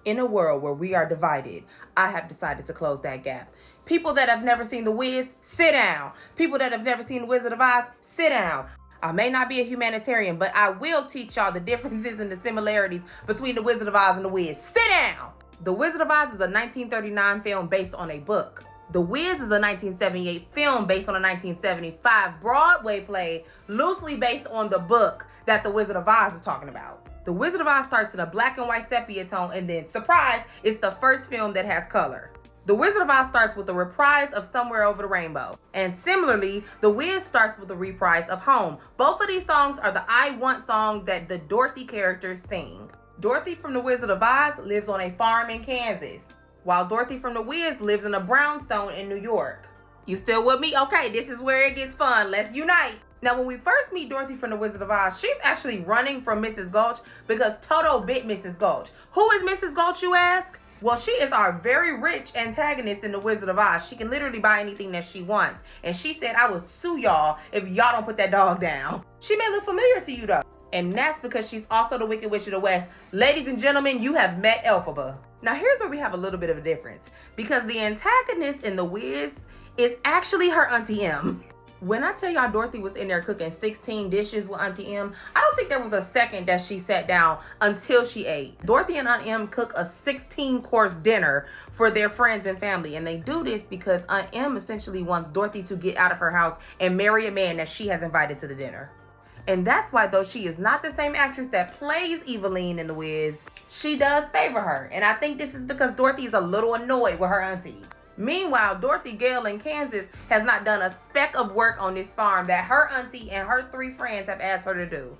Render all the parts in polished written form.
In a world where we are divided, I have decided to close that gap. People that have never seen The Wiz, sit down. People that have never seen The Wizard of Oz, sit down. I may not be a humanitarian, but I will teach y'all the differences and the similarities between The Wizard of Oz and The Wiz. Sit down! The Wizard of Oz is a 1939 film based on a book. The Wiz is a 1978 film based on a 1975 Broadway play loosely based on the book that The Wizard of Oz is talking about. The Wizard of Oz starts in a black and white sepia tone, and then, surprise, it's the first film that has color. The Wizard of Oz starts with a reprise of Somewhere Over the Rainbow. And similarly, The Wiz starts with a reprise of Home. Both of these songs are the I Want songs that the Dorothy characters sing. Dorothy from The Wizard of Oz lives on a farm in Kansas, while Dorothy from The Wiz lives in a brownstone in New York. You still with me? Okay, this is where it gets fun. Let's unite. Now, when we first meet Dorothy from The Wizard of Oz, she's actually running from Mrs. Gulch because Toto bit Mrs. Gulch. Who is Mrs. Gulch, you ask? Well, she is our very rich antagonist in The Wizard of Oz. She can literally buy anything that she wants. And she said, I will sue y'all if y'all don't put that dog down. She may look familiar to you, though. And that's because she's also the Wicked Witch of the West. Ladies and gentlemen, you have met Elphaba. Now, here's where we have a little bit of a difference. Because the antagonist in The Wiz is actually her Auntie M. When I tell y'all Dorothy was in there cooking 16 dishes with Auntie M, I don't think there was a second that she sat down until she ate. Dorothy and Aunt M cook a 16-course dinner for their friends and family. And they do this because Aunt M essentially wants Dorothy to get out of her house and marry a man that she has invited to the dinner. And that's why, though she is not the same actress that plays Eveline in The Wiz, she does favor her. And I think this is because Dorothy is a little annoyed with her auntie. Meanwhile, Dorothy Gale in Kansas has not done a speck of work on this farm that her auntie and her 3 friends have asked her to do.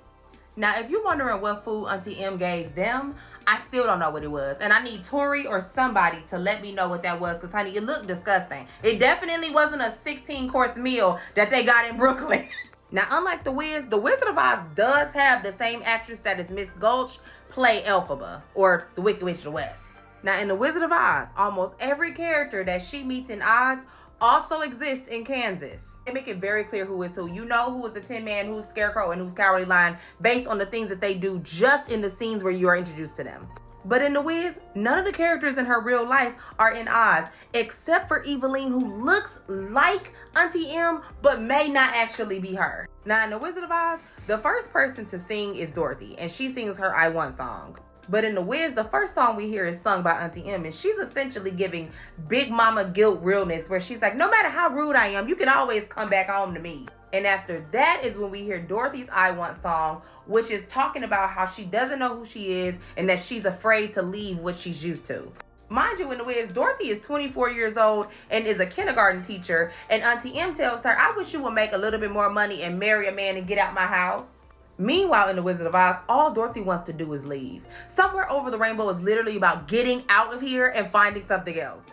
Now, if you're wondering what food Auntie M gave them, I still don't know what it was. And I need Tori or somebody to let me know what that was, because, honey, it looked disgusting. It definitely wasn't a 16-course meal that they got in Brooklyn. Now, unlike The Wiz, The Wizard of Oz does have the same actress that is Miss Gulch play Elphaba, or the Wicked Witch of the West. Now, in The Wizard of Oz, almost every character that she meets in Oz also exists in Kansas. They make it very clear who is who. You know who is the Tin Man, who's Scarecrow, and who's Cowardly Lion based on the things that they do just in the scenes where you are introduced to them. But in The Wiz, none of the characters in her real life are in Oz, except for Eveline, who looks like Auntie M, but may not actually be her. Now, in The Wizard of Oz, the first person to sing is Dorothy, and she sings her I Want song. But in The Wiz, the first song we hear is sung by Auntie M, and she's essentially giving Big Mama guilt realness, where she's like, no matter how rude I am, you can always come back home to me. And after that is when we hear Dorothy's I Want song, which is talking about how she doesn't know who she is and that she's afraid to leave what she's used to. Mind you, in The Wiz, Dorothy is 24 years old and is a kindergarten teacher, and Auntie M tells her, I wish you would make a little bit more money and marry a man and get out my house. Meanwhile, in The Wizard of Oz, all Dorothy wants to do is leave. Somewhere Over the Rainbow is literally about getting out of here and finding something else.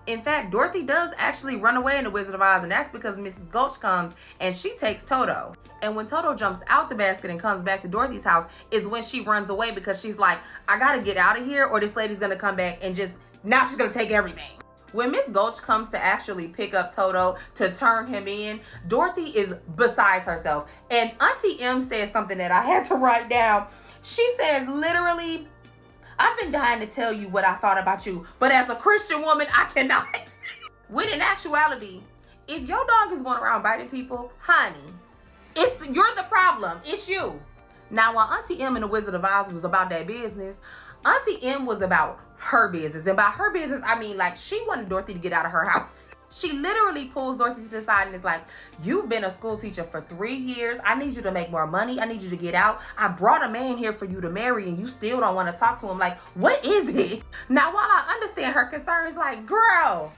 In fact, Dorothy does actually run away in The Wizard of Oz, and that's because Mrs. Gulch comes and she takes Toto. And when Toto jumps out the basket and comes back to Dorothy's house is when she runs away, because she's like, I gotta get out of here or this lady's gonna come back and now she's gonna take everything. When Miss Gulch comes to actually pick up Toto to turn him in, Dorothy is besides herself. And Auntie M says something that I had to write down. She says, literally, I've been dying to tell you what I thought about you, but as a Christian woman, I cannot. When in actuality, if your dog is going around biting people, honey, you're the problem. It's you. Now, while Auntie M in The Wizard of Oz was about that business, Auntie M was about her business. And by her business, I mean, like, she wanted Dorothy to get out of her house. She literally pulls Dorothy to the side and is like, you've been a school teacher for 3 years. I need you to make more money. I need you to get out. I brought a man here for you to marry and you still don't want to talk to him. Like, what is it? Now, while I understand her concerns, like, girl,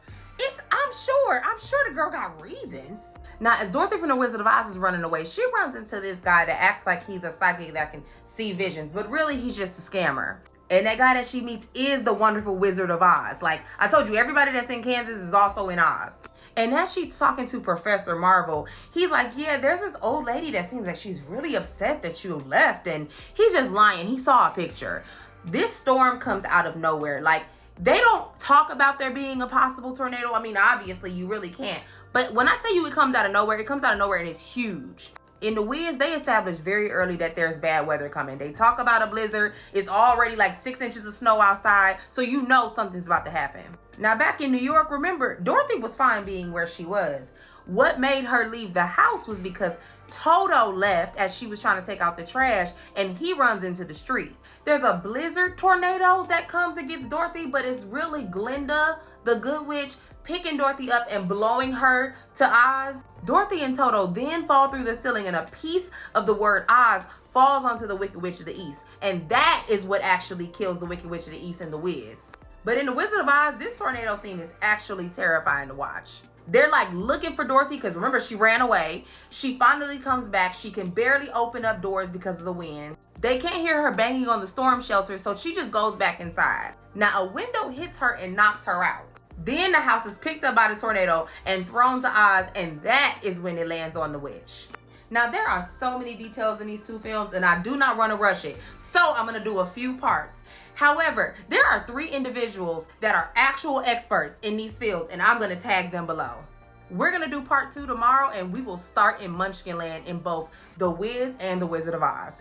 I'm sure the girl got reasons. Now, as Dorothy from The Wizard of Oz is running away, she runs into this guy that acts like he's a psychic that can see visions, but really he's just a scammer. And that guy that she meets is the wonderful Wizard of Oz. Like I told you, everybody that's in Kansas is also in Oz. And as she's talking to Professor Marvel, he's like, yeah, there's this old lady that seems like she's really upset that you left. And he's just lying. He saw a picture. This storm comes out of nowhere. Like, they don't talk about there being a possible tornado. I mean, obviously, you really can't. But when I tell you it comes out of nowhere and it's huge. In The Wiz, they established very early that there's bad weather coming. They talk about a blizzard. It's already like 6 inches of snow outside, so you know something's about to happen. Now, back in New York, remember, Dorothy was fine being where she was. What made her leave the house was because Toto left as she was trying to take out the trash, and he runs into the street. There's a blizzard tornado that comes and gets Dorothy, but it's really Glinda, the Good Witch, picking Dorothy up and blowing her to Oz. Dorothy and Toto then fall through the ceiling, and a piece of the word Oz falls onto the Wicked Witch of the East. And that is what actually kills the Wicked Witch of the East in The Wiz. But in The Wizard of Oz, this tornado scene is actually terrifying to watch. They're like looking for Dorothy because remember, she ran away. She finally comes back. She can barely open up doors because of the wind. They can't hear her banging on the storm shelter, so she just goes back inside. Now, a window hits her and knocks her out. Then the house is picked up by the tornado and thrown to Oz, and that is when it lands on the witch. Now, there are so many details in these two films, and I do not want to rush it, so I'm going to do a few parts. However, there are 3 individuals that are actual experts in these fields, and I'm going to tag them below. We're going to do part 2 tomorrow, and we will start in Munchkinland in both The Wiz and The Wizard of Oz.